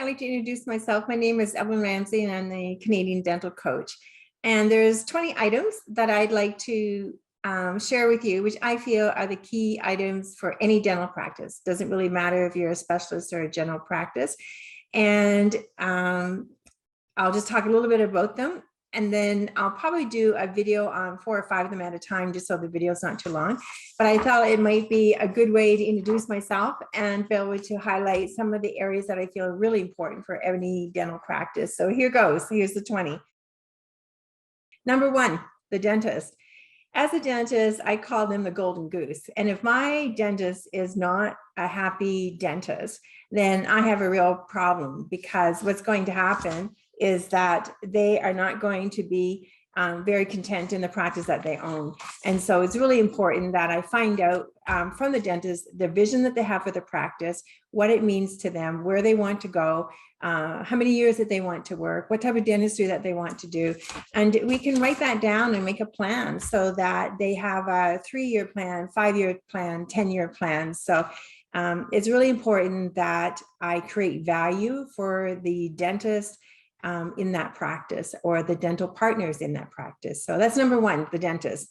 I'd like to introduce myself. My name is Evelyn Ramsay, and I'm the Canadian Dental Coach. And there's 20 items that I'd like to share with you, which I feel are the key items for any dental practice. Doesn't really matter if you're a specialist or a general practice. And I'll just talk a little bit about them. And then I'll probably do a video on 4 or 5 of them at a time, just so the video is not too long. But I thought it might be a good way to introduce myself and be able to highlight some of the areas that I feel are really important for any dental practice. So here goes. Here's the 20. Number 1, the dentist. As a dentist, I call them the golden goose. And if my dentist is not a happy dentist, then I have a real problem, because what's going to happen is that they are not going to be very content in the practice that they own. And so it's really important that I find out from the dentist the vision that they have for the practice, what it means to them, where they want to go, how many years that they want to work, what type of dentistry that they want to do. And we can write that down and make a plan so that they have a 3-year plan, 5-year plan, 10-year plan. So it's really important that I create value for the dentist in that practice, or the dental partners in that practice. So that's number 1, the dentist.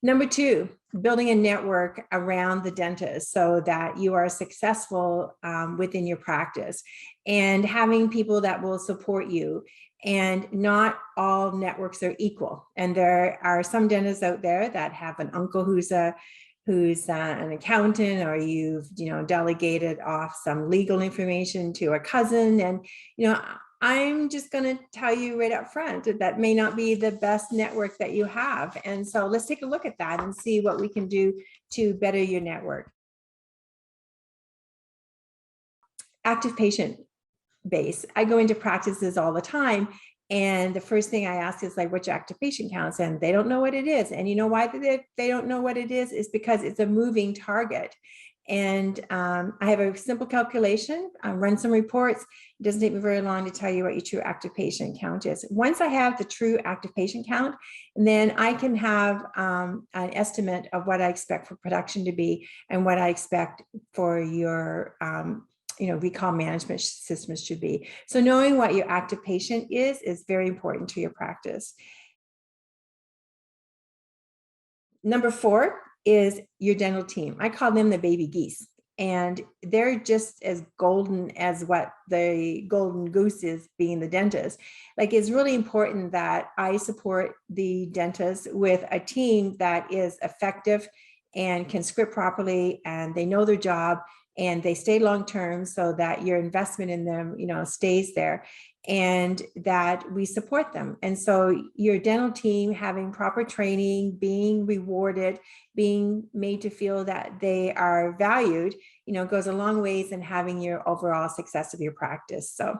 Number 2, building a network around the dentist so that you are successful within your practice, and having people that will support you. And not all networks are equal. And there are some dentists out there that have an uncle who's an accountant, or you've delegated off some legal information to a cousin. And I'm just going to tell you right up front that may not be the best network that you have. And so let's take a look at that and see what we can do to better your network. Active patient base. I go into practices all the time, and the first thing I ask is like, what's your active patient counts? And they don't know what it is. And you know why they don't know what it is because it's a moving target. And I have a simple calculation, run some reports. It doesn't take me very long to tell you what your true active patient count is. Once I have the true active patient count, then I can have an estimate of what I expect for production to be, and what I expect for your recall management systems should be. So knowing what your active patient is very important to your practice. Number 4 is your dental team. I call them the baby geese, and they're just as golden as what the golden goose is, being the dentist. Like, it's really important that I support the dentist with a team that is effective and can script properly, and they know their job, and they stay long-term, so that your investment in them, stays there, and that we support them. And so your dental team having proper training, being rewarded, being made to feel that they are valued, goes a long ways in having your overall success of your practice. So,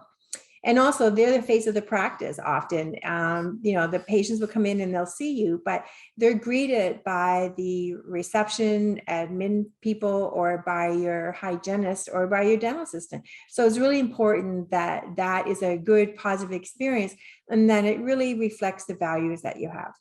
and also they're the face of the practice often. The patients will come in and they'll see you, but they're greeted by the reception, admin people, or by your hygienist, or by your dental assistant. So it's really important that that is a good, positive experience, and then it really reflects the values that you have.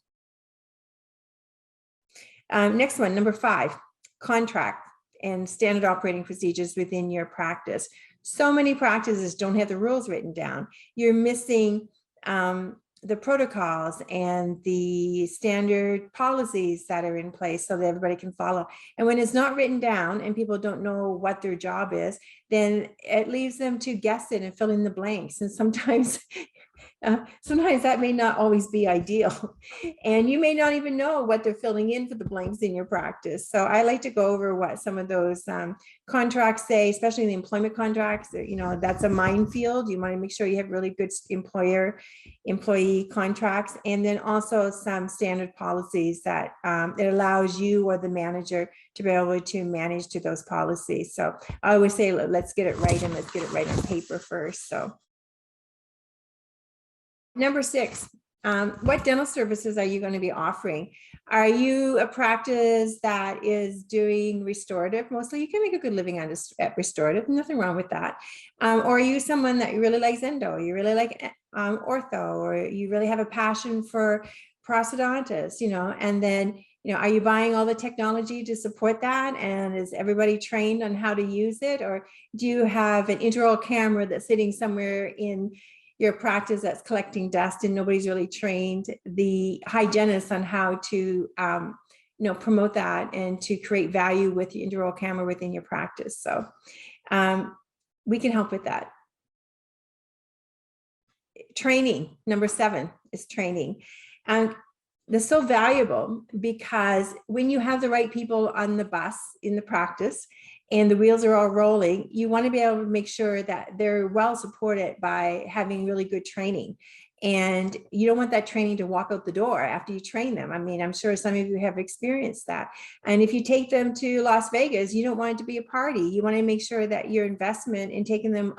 Next one, number 5, contract and standard operating procedures within your practice. So many practices don't have the rules written down. You're missing the protocols and the standard policies that are in place so that everybody can follow. And when it's not written down and people don't know what their job is, then it leaves them to guess it and fill in the blanks. And sometimes that may not always be ideal. And you may not even know what they're filling in for the blanks in your practice. So I like to go over what some of those contracts say, especially the employment contracts. That's a minefield. You want to make sure you have really good employee contracts, and then also some standard policies that it allows you or the manager to be able to manage to those policies. So I always say, let's get it right, and let's get it right on paper first. So number 6, what dental services are you going to be offering? Are you a practice that is doing restorative? Mostly you can make a good living at restorative, nothing wrong with that. Or are you someone that really likes endo, you really like ortho, or you really have a passion for prosthodontist, and then, are you buying all the technology to support that? And is everybody trained on how to use it? Or do you have an intraoral camera that's sitting somewhere in your practice that's collecting dust and nobody's really trained the hygienist on how to promote that and to create value with the intraoral camera within your practice? So we can help with that. Training, number 7 is training. And that's so valuable, because when you have the right people on the bus in the practice and the wheels are all rolling, you want to be able to make sure that they're well supported by having really good training. And you don't want that training to walk out the door after you train them. I mean, I'm sure some of you have experienced that. And if you take them to Las Vegas, you don't want it to be a party. You want to make sure that your investment in taking them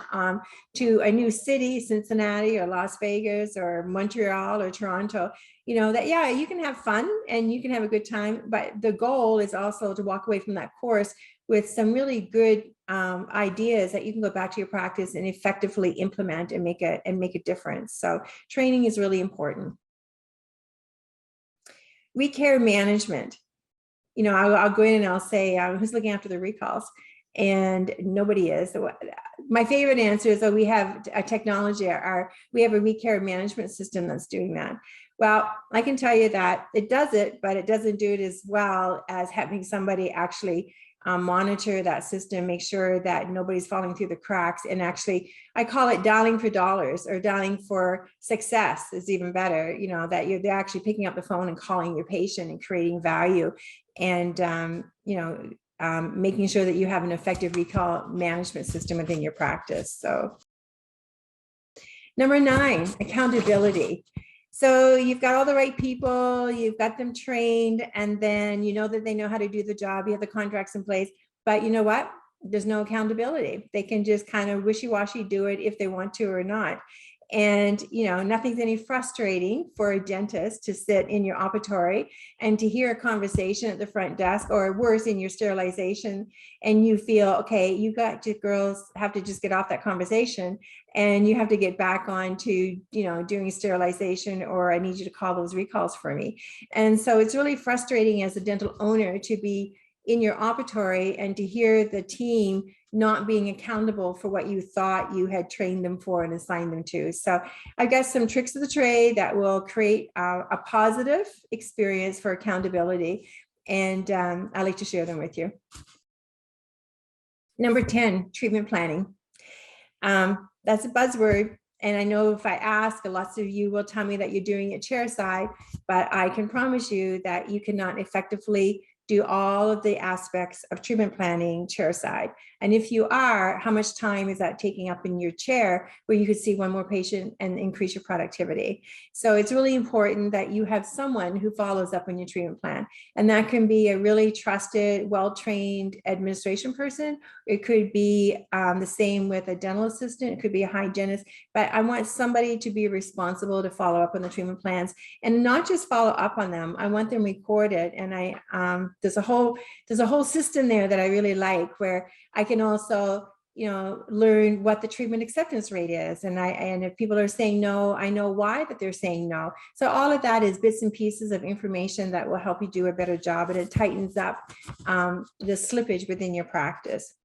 to a new city, Cincinnati or Las Vegas or Montreal or Toronto, that, yeah, you can have fun and you can have a good time, but the goal is also to walk away from that course with some really good ideas that you can go back to your practice and effectively implement and make a difference. So training is really important. Recare management. I'll go in and I'll say, who's looking after the recalls? And nobody is. So my favorite answer is, we have a technology, we have a recare management system that's doing that. Well, I can tell you that it does it, but it doesn't do it as well as having somebody actually monitor that system, make sure that nobody's falling through the cracks. And actually, I call it dialing for dollars, or dialing for success is even better, that they're actually picking up the phone and calling your patient and creating value, and making sure that you have an effective recall management system within your practice. So number 9, accountability. So you've got all the right people, you've got them trained, and then you know that they know how to do the job, you have the contracts in place, but you know what? There's no accountability. They can just kind of wishy-washy do it if they want to or not. And, nothing's any frustrating for a dentist to sit in your operatory and to hear a conversation at the front desk, or worse, in your sterilization, and you feel, okay, you got to, girls have to just get off that conversation and you have to get back on to, doing sterilization, or I need you to call those recalls for me. And so it's really frustrating as a dental owner to be in your operatory and to hear the team not being accountable for what you thought you had trained them for and assigned them to. So I've got some tricks of the trade that will create a positive experience for accountability, and I like to share them with you. Number 10, treatment planning. That's a buzzword. And I know if I ask, lots of you will tell me that you're doing it chairside, but I can promise you that you cannot effectively do all of the aspects of treatment planning chairside. And if you are, how much time is that taking up in your chair where you could see one more patient and increase your productivity? So it's really important that you have someone who follows up on your treatment plan. And that can be a really trusted, well-trained administration person. It could be the same with a dental assistant. It could be a hygienist, but I want somebody to be responsible to follow up on the treatment plans, and not just follow up on them. I want them recorded. And there's a whole system there that I really like, where I can also, learn what the treatment acceptance rate is. And if people are saying no, I know why that they're saying no. So all of that is bits and pieces of information that will help you do a better job, and it tightens up the slippage within your practice.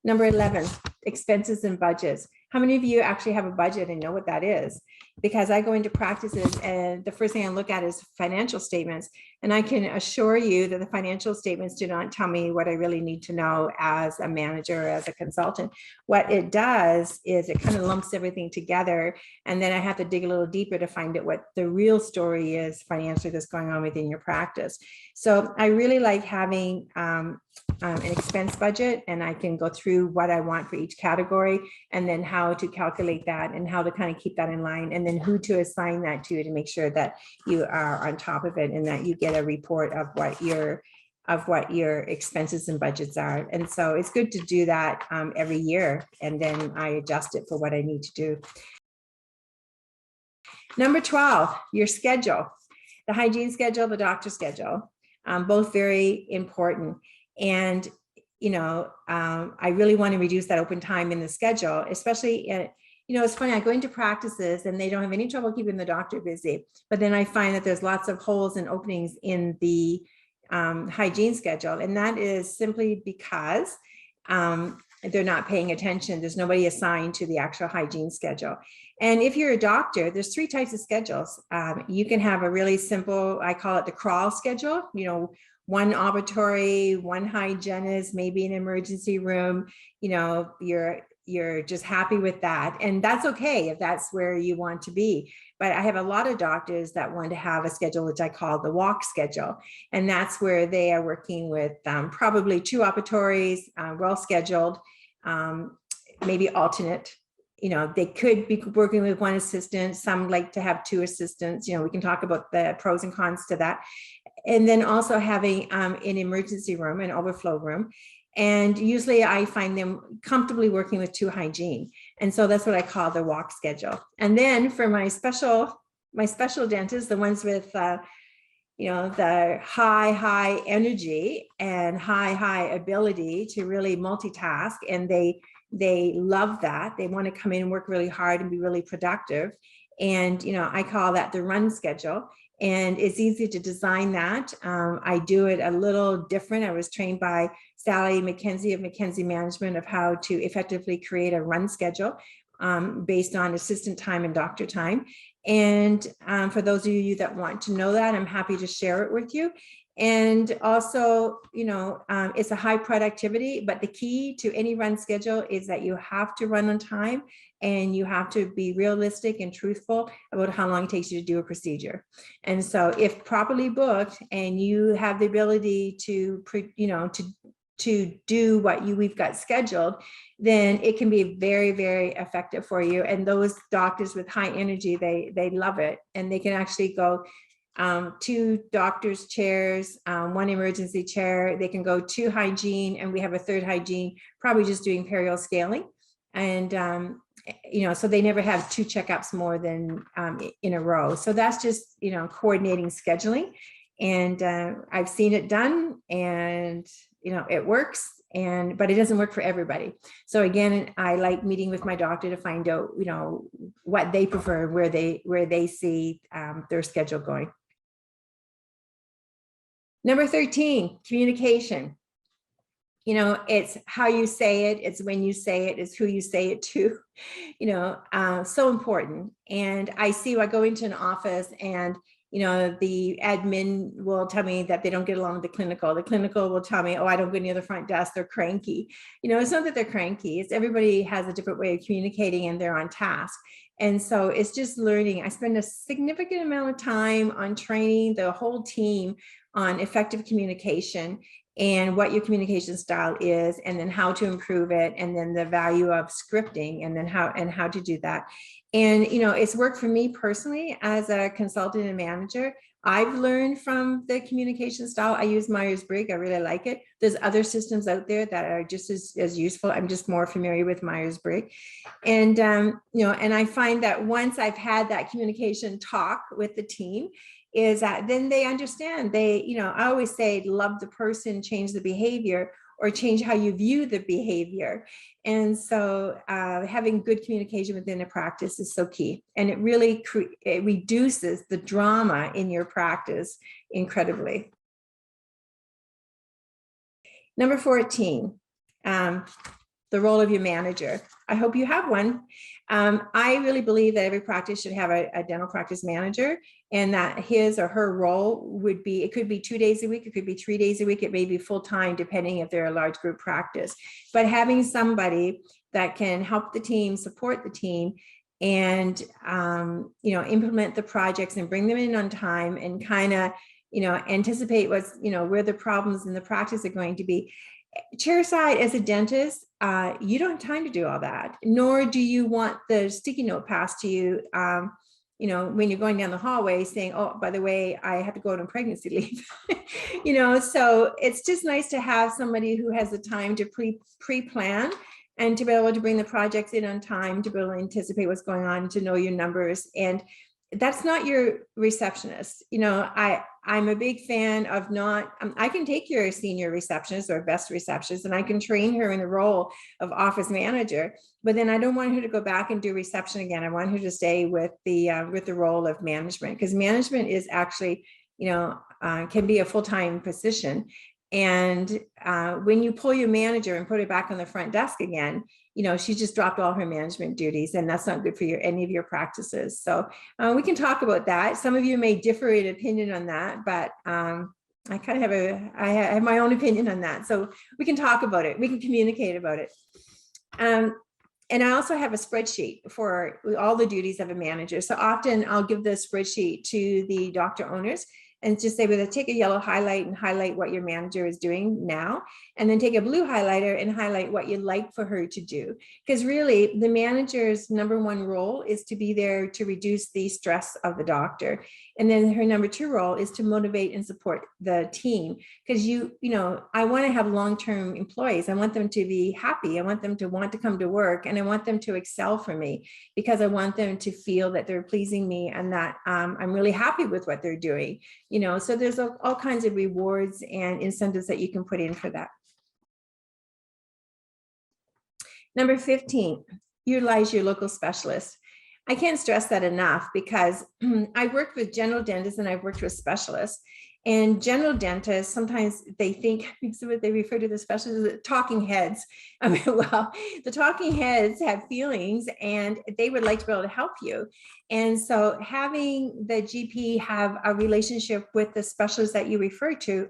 Number 11, expenses and budgets. How many of you actually have a budget and know what that is? Because I go into practices and the first thing I look at is financial statements. And I can assure you that the financial statements do not tell me what I really need to know as a manager or as a consultant. What it does is it kind of lumps everything together. And then I have to dig a little deeper to find out what the real story is financially that's going on within your practice. So I really like having an expense budget, and I can go through what I want for each category, and then how to calculate that and how to kind of keep that in line, and then who to assign that to make sure that you are on top of it and that you get a report of what your expenses and budgets are. And so it's good to do that every year, and then I adjust it for what I need to do. Number 12, your schedule, the hygiene schedule, the doctor schedule, both very important. And I really want to reduce that open time in the schedule, especially it's funny, I go into practices and they don't have any trouble keeping the doctor busy, but then I find that there's lots of holes and openings in the hygiene schedule. And that is simply because they're not paying attention. There's nobody assigned to the actual hygiene schedule. And if you're a doctor, there's 3 types of schedules. You can have a really simple, I call it the crawl schedule, 1 operatory, 1 hygienist, maybe an emergency room, you're just happy with that. And that's okay if that's where you want to be. But I have a lot of doctors that want to have a schedule, which I call the walk schedule. And that's where they are working with probably 2 operatories, well scheduled, maybe alternate. They could be working with 1 assistant. Some like to have 2 assistants. We can talk about the pros and cons to that. And then also having an emergency room, an overflow room. And usually I find them comfortably working with 2 hygiene. And so that's what I call the walk schedule. And then for my special dentists, the ones with, the high energy and high ability to really multitask. And they love that. They want to come in and work really hard and be really productive. And, I call that the run schedule. And it's easy to design that. I do it a little different. I was trained by Sally McKenzie of McKenzie Management of how to effectively create a run schedule based on assistant time and doctor time. And for those of you that want to know that, I'm happy to share it with you. And also, it's a high productivity, but the key to any run schedule is that you have to run on time and you have to be realistic and truthful about how long it takes you to do a procedure. And so if properly booked and you have the ability to do what we've got scheduled, then it can be very, very effective for you. And those doctors with high energy, they love it. And they can actually go 2 doctors' chairs, 1 emergency chair. They can go 2 hygiene, and we have a 3rd hygiene, probably just doing period scaling. And, so they never have 2 checkups more than in a row. So that's just, coordinating scheduling. And I've seen it done, and, it works. But it doesn't work for everybody. So again, I like meeting with my doctor to find out, what they prefer, where they see their schedule going. Number 13, communication. It's how you say it, it's when you say it, it's who you say it to, so important. And I go into an office and, the admin will tell me that they don't get along with the clinical. The clinical will tell me, oh, I don't go near the front desk, they're cranky. It's not that they're cranky, it's everybody has a different way of communicating and they're on task. And so it's just learning. I spend a significant amount of time on training the whole team on effective communication and what your communication style is, and then how to improve it, and then the value of scripting, and then how to do that. And, it's worked for me personally as a consultant and manager. I've learned from the communication style. I use Myers-Briggs. I really like it. There's other systems out there that are just as useful. I'm just more familiar with Myers-Briggs. And, and I find that once I've had that communication talk with the team, is that then they understand. I always say, love the person, change the behavior, or change how you view the behavior. And so having good communication within a practice is so key. And it really it reduces the drama in your practice incredibly. Number 14, the role of your manager. I hope you have one. I really believe that every practice should have a dental practice manager, and that his or her role would be, it could be 2 days a week, it could be 3 days a week, it may be full-time depending if they're a large group practice. But having somebody that can help the team, support the team, and implement the projects and bring them in on time, and kind of anticipate what's where the problems in the practice are going to be. Chairside as a dentist, you don't have time to do all that, nor do you want the sticky note passed to you, when you're going down the hallway saying, oh, by the way, I have to go on pregnancy leave. So it's just nice to have somebody who has the time to pre-plan and to be able to bring the projects in on time, to be able to anticipate what's going on, to know your numbers. And that's not your receptionist. You know, I'm a big fan of not, I can take your senior receptionist or best receptionist and I can train her in the role of office manager, but then I don't want her to go back and do reception again. I want her to stay with the role of management, because management is actually, you know, can be a full-time position. And when you pull your manager and put it back on the front desk again, you know, she just dropped all her management duties, and that's not good for any of your practices. So we can talk about that. Some of you may differ in opinion on that, but I kind of have I have my own opinion on that. So we can talk about it. We can communicate about it. And I also have a spreadsheet for all the duties of a manager. So often I'll give the spreadsheet to the doctor owners and just say, well, take a yellow highlight and highlight what your manager is doing now, and then take a blue highlighter and highlight what you'd like for her to do. Because really the manager's number one role is to be there to reduce the stress of the doctor. And then her number two role is to motivate and support the team. Because you know, I want to have long-term employees. I want them to be happy. I want them to want to come to work, and I want them to excel for me, because I want them to feel that they're pleasing me and that I'm really happy with what they're doing. You know, so there's all kinds of rewards and incentives that you can put in for that. Number 15, utilize your local specialist. I can't stress that enough, because I worked with general dentists and I've worked with specialists. And general dentists, sometimes they think, so what they refer to the specialists as talking heads. I mean, well, the talking heads have feelings and they would like to be able to help you. And so having the GP have a relationship with the specialist that you refer to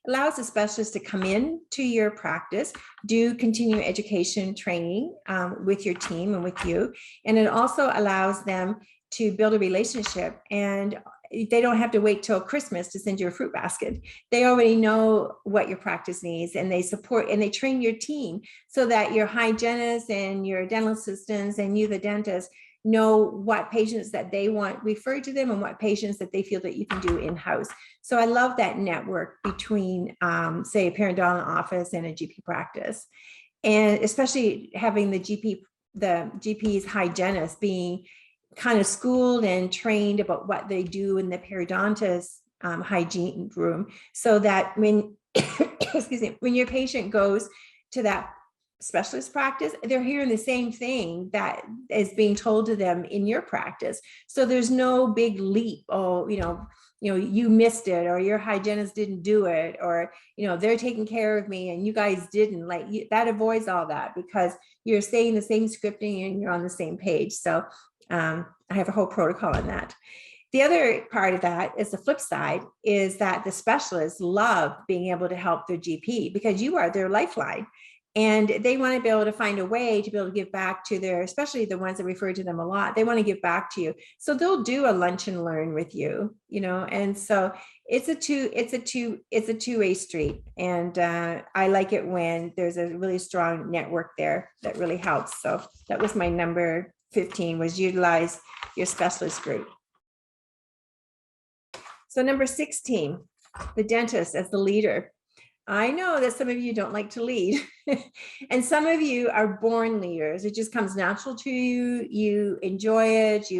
allows the specialist to come in to your practice, do continuing education training with your team and with you. And it also allows them to build a relationship, and they don't have to wait till Christmas to send you a fruit basket. They already know what your practice needs, and they support and they train your team so that your hygienists and your dental assistants and you, the dentist, know what patients that they want referred to them and what patients that they feel that you can do in-house. So I love that network between, say, a periodontal office and a GP practice. And especially having the GP's hygienist being kind of schooled and trained about what they do in the periodontist hygiene room, so that when, excuse me, when your patient goes to that specialist practice, they're hearing the same thing that is being told to them in your practice. So there's no big leap. Oh, you know, you missed it, or your hygienist didn't do it, or, you know, they're taking care of me and you guys didn't. Like, that avoids all that, because you're saying the same scripting and you're on the same page. So I have a whole protocol on that. The other part of that is the flip side, is that the specialists love being able to help their GP, because you are their lifeline. And they want to be able to find a way to be able to give back to their, especially the ones that refer to them a lot, they want to give back to you. So they'll do a lunch and learn with you, you know, and so it's a two-way street. And I like it when there's a really strong network there that really helps. So that was my number 15, was utilize your specialist group. So number 16, the dentist as the leader. I know that some of you don't like to lead and some of you are born leaders. It just comes natural to you. You enjoy it.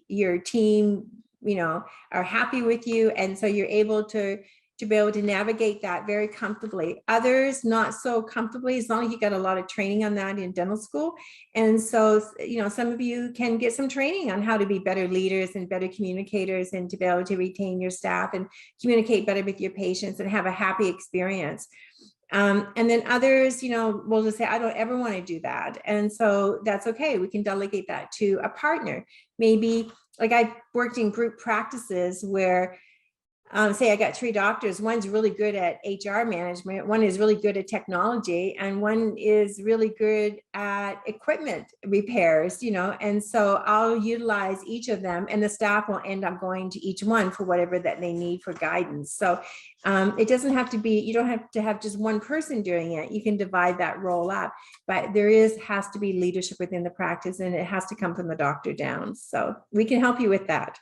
Your team, you know, are happy with you. And so you're able to be able to navigate that very comfortably. Others not so comfortably. It's not like you got a lot of training on that in dental school. And so, you know, some of you can get some training on how to be better leaders and better communicators, and to be able to retain your staff and communicate better with your patients and have a happy experience. And then others, you know, will just say, I don't ever want to do that. And so that's okay. We can delegate that to a partner. Maybe, like, I've worked in group practices where say I got 3 doctors, one's really good at HR management, one is really good at technology, and one is really good at equipment repairs, you know, and so I'll utilize each of them, and the staff will end up going to each one for whatever that they need for guidance. So it doesn't have to be, you don't have to have just one person doing it. You can divide that role up, but there has to be leadership within the practice, and it has to come from the doctor down. So we can help you with that.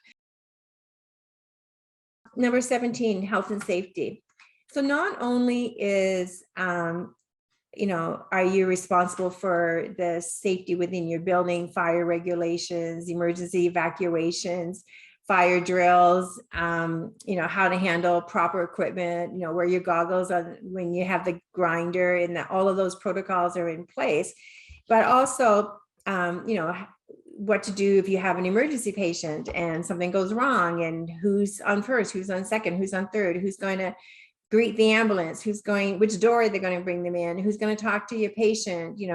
Number 17, health and safety. So not only is, you know, are you responsible for the safety within your building, fire regulations, emergency evacuations, fire drills, how to handle proper equipment, wear your goggles on when you have the grinder, and that all of those protocols are in place. But also, what to do if you have an emergency patient and something goes wrong, and who's on first, who's on second, who's on third, who's going to greet the ambulance, which door they're going to bring them in, who's going to talk to your patient. You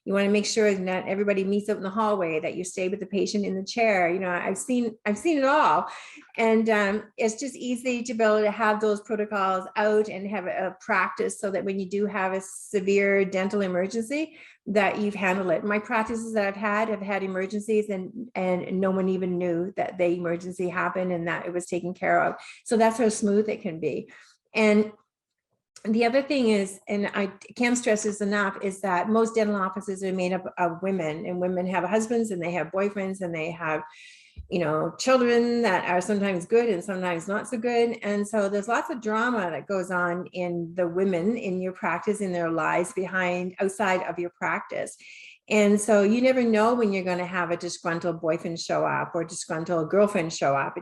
want to make sure that everybody meets up in the hallway, that you stay with the patient in the chair. I've seen it all. And it's just easy to be able to have those protocols out and have a practice, so that when you do have a severe dental emergency, that you've handled it. My practices that have had emergencies, and no one even knew that the emergency happened and that it was taken care of. So that's how smooth it can be. And the other thing is, and I can't stress this enough, is that most dental offices are made up of women, and women have husbands, and they have boyfriends, and they have, children that are sometimes good and sometimes not so good. And so there's lots of drama that goes on in the women in your practice, in their lives outside of your practice. And so you never know when you're going to have a disgruntled boyfriend show up, or disgruntled girlfriend show up,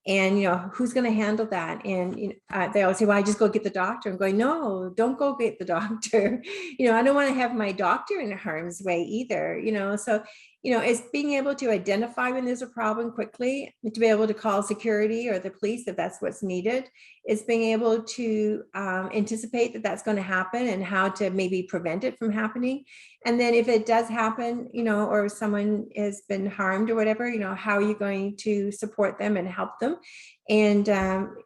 and who's going to handle that? And they always say, well, I just go get the doctor. I'm going, no, don't go get the doctor. I don't want to have my doctor in harm's way either. So it's being able to identify when there's a problem quickly, to be able to call security or the police if that's what's needed. It's being able to anticipate that that's going to happen, and how to maybe prevent it from happening. And then if it does happen, or someone has been harmed or whatever, how are you going to support them and help them? And,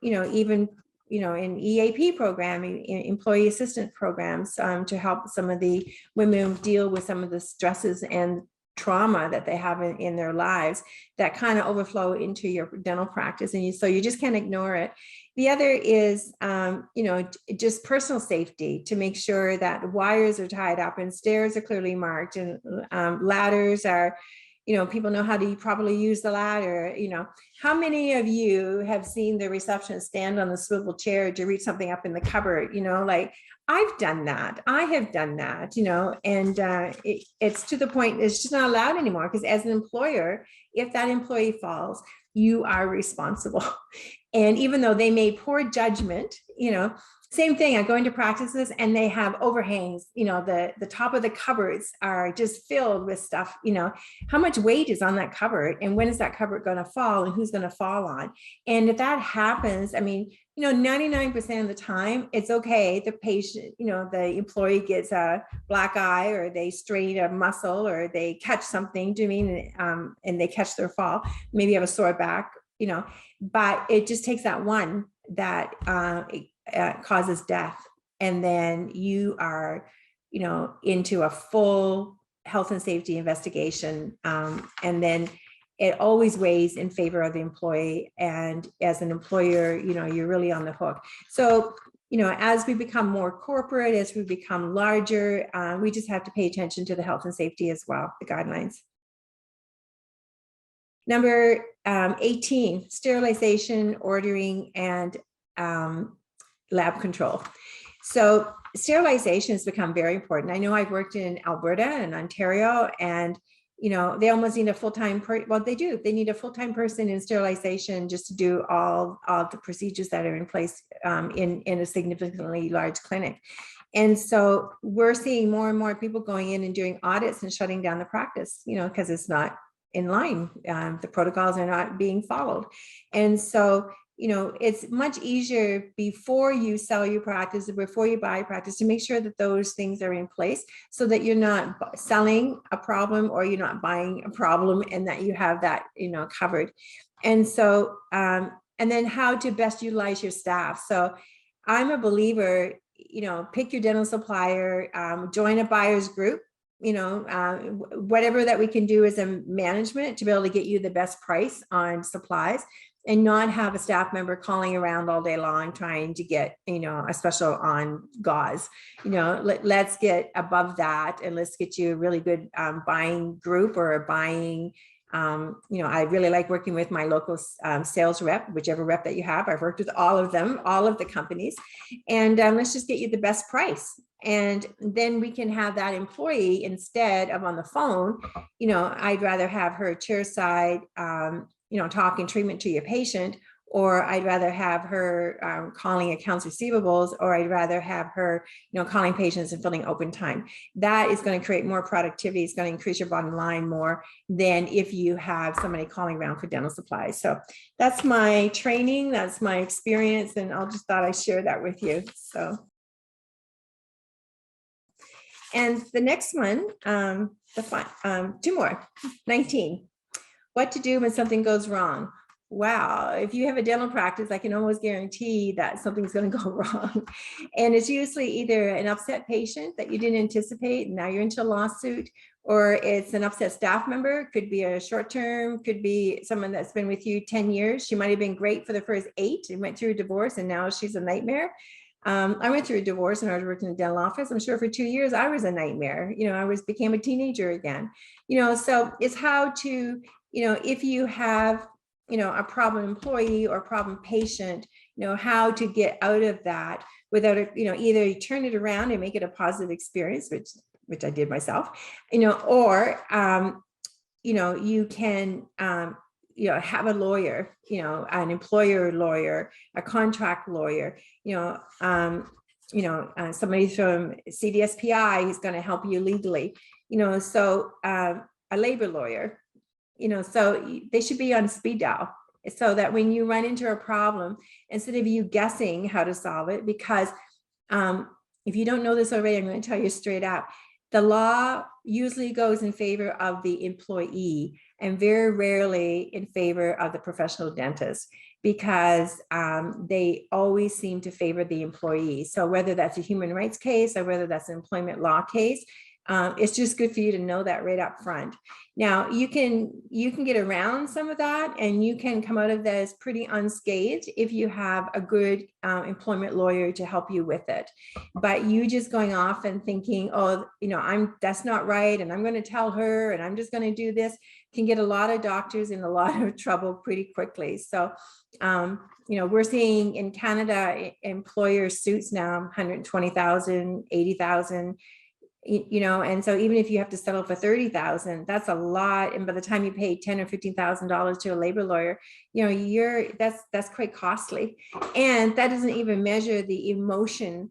even, in EAP programming, employee assistance programs, to help some of the women deal with some of the stresses and trauma that they have in their lives that kind of overflow into your dental practice. And so you just can't ignore it. The other is, just personal safety, to make sure that wires are tied up and stairs are clearly marked, and ladders are, people know how to properly use the ladder. How many of you have seen the receptionist stand on the swivel chair to reach something up in the cupboard? I've done that. I have done that, and it's to the point, it's just not allowed anymore, because as an employer, if that employee falls, you are responsible. And even though they made poor judgment, same thing, I go into practices and they have overhangs, the top of the cupboards are just filled with stuff, how much weight is on that cupboard, and when is that cupboard going to fall, and who's going to fall on? And if that happens, 99% of the time, it's okay. The patient, the employee gets a black eye, or they strain a muscle, or they catch something, and they catch their fall, maybe have a sore back, but it just takes that one that causes death. And then you are, into a full health and safety investigation. And then it always weighs in favor of the employee. And as an employer, you're really on the hook. So, as we become more corporate, as we become larger, we just have to pay attention to the health and safety as well, the guidelines. Number 18, sterilization, ordering, and lab control. So sterilization has become very important. I know I've worked in Alberta and Ontario, and they almost need a full-time well, they do. They need a full-time person in sterilization just to do all the procedures that are in place in a significantly large clinic. And so we're seeing more and more people going in and doing audits and shutting down the practice, because it's not in line. The protocols are not being followed. And so, it's much easier before you sell your practice, or before you buy a practice, to make sure that those things are in place, so that you're not selling a problem, or you're not buying a problem, and that you have that, covered. And so, and then how to best utilize your staff. So I'm a believer, pick your dental supplier, join a buyer's group, whatever that we can do as a management to be able to get you the best price on supplies, and not have a staff member calling around all day long trying to get, a special on gauze. Let's get above that, and let's get you a really good buying group, or a buying, I really like working with my local sales rep, whichever rep that you have. I've worked with all of them, all of the companies, and let's just get you the best price. And then we can have that employee, instead of on the phone, I'd rather have her chairside, talking treatment to your patient, or I'd rather have her calling accounts receivables, or I'd rather have her, calling patients and filling open time. That is going to create more productivity. It's going to increase your bottom line more than if you have somebody calling around for dental supplies. So that's my training. That's my experience. And I just thought I'd share that with you. So. And the next one, two more, 19. What to do when something goes wrong. Wow, if you have a dental practice, I can almost guarantee that something's going to go wrong. And it's usually either an upset patient that you didn't anticipate, and now you're into a lawsuit, or it's an upset staff member. Could be a short term, could be someone that's been with you 10 years. She might have been great for the first 8 and went through a divorce, and now she's a nightmare. I went through a divorce and I was working in the dental office. I'm sure for 2 years I was a nightmare. I became a teenager again. So it's how to, if you have, a problem employee or a problem patient, how to get out of that without, either you turn it around and make it a positive experience, which I did myself, or, you can, have a lawyer, an employer lawyer, a contract lawyer, somebody from CDSPI who's going to help you legally, so a labor lawyer, so they should be on speed dial, so that when you run into a problem, instead of you guessing how to solve it, because if you don't know this already, I'm going to tell you straight up, the law usually goes in favor of the employee and very rarely in favor of the professional dentist, because they always seem to favor the employee. So whether that's a human rights case or whether that's an employment law case, it's just good for you to know that right up front. Now you can get around some of that, and you can come out of this pretty unscathed if you have a good employment lawyer to help you with it. But you just going off and thinking, oh, that's not right, and I'm going to tell her, and I'm just going to do this, can get a lot of doctors in a lot of trouble pretty quickly. So we're seeing in Canada employer suits now 120,000, 80,000. And so even if you have to settle for 30,000, that's a lot. And by the time you pay $10,000 or $15,000 to a labor lawyer, that's quite costly. And that doesn't even measure the emotion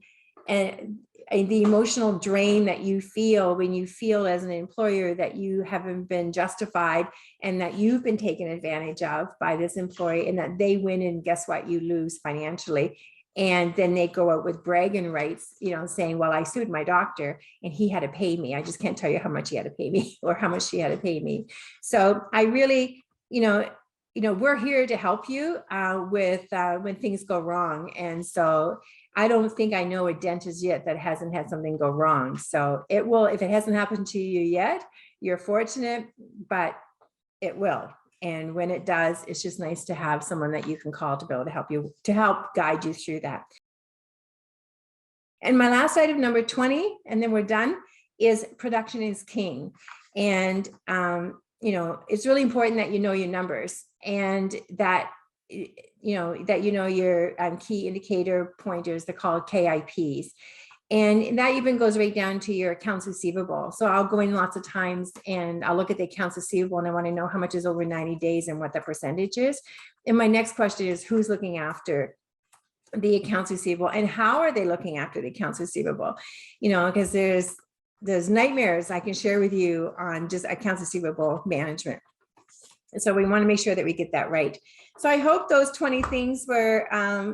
and the emotional drain that you feel when you feel as an employer that you haven't been justified, and that you've been taken advantage of by this employee, and that they win, and guess what, you lose financially. And then they go out with bragging rights, saying, well, I sued my doctor and he had to pay me. I just can't tell you how much he had to pay me or how much she had to pay me. So I really, we're here to help you with when things go wrong. And so I don't think I know a dentist yet that hasn't had something go wrong. So it will, if it hasn't happened to you yet, you're fortunate, but it will. And when it does, it's just nice to have someone that you can call to be able to help you, to help guide you through that. And my last item, number 20, and then we're done, is production is king. And, it's really important that you know your numbers, and that, your key indicator pointers, they're called KIPs. And that even goes right down to your accounts receivable. So I'll go in lots of times and I'll look at the accounts receivable, and I want to know how much is over 90 days and what the percentage is. And my next question is, who's looking after the accounts receivable, and how are they looking after the accounts receivable? Because there's nightmares I can share with you on just accounts receivable management. And so we want to make sure that we get that right. So I hope those 20 things were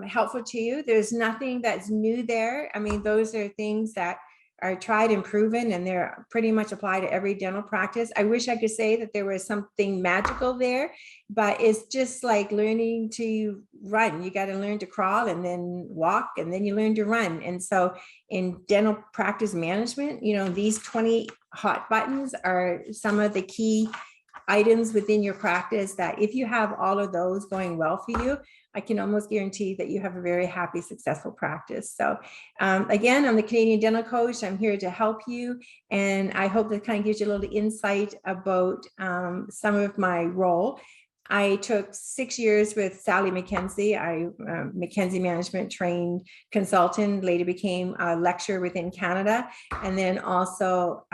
helpful to you. There's nothing that's new there. I mean, those are things that are tried and proven, and they're pretty much applied to every dental practice. I wish I could say that there was something magical there, but it's just like learning to run. You got to learn to crawl and then walk, and then you learn to run. And so in dental practice management, these 20 hot buttons are some of the key items within your practice that if you have all of those going well for you, I can almost guarantee that you have a very happy, successful practice. So again, I'm the Canadian Dental Coach. I'm here to help you. And I hope that kind of gives you a little insight about some of my role. I took 6 years with Sally McKenzie. I McKenzie management trained consultant, later became a lecturer within Canada, and then also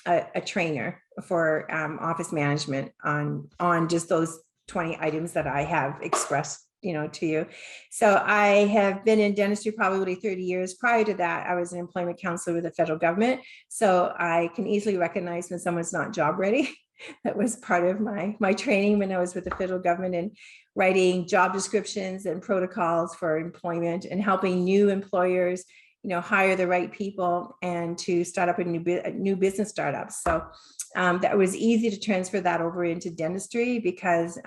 a trainer for office management on just those 20 items that I have expressed, to you. So I have been in dentistry probably 30 years. Prior to that, I was an employment counselor with the federal government. So I can easily recognize when someone's not job ready. That was part of my training when I was with the federal government, and writing job descriptions and protocols for employment and helping new employers, hire the right people and to start up a new business startups. So that was easy to transfer that over into dentistry, because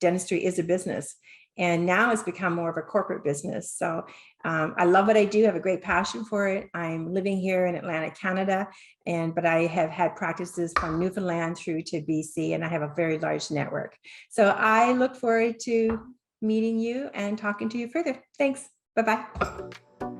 dentistry is a business. And now it's become more of a corporate business. So I love what I do, have a great passion for it. I'm living here in Atlanta, Canada, but I have had practices from Newfoundland through to BC, and I have a very large network. So I look forward to meeting you and talking to you further. Thanks. Bye-bye.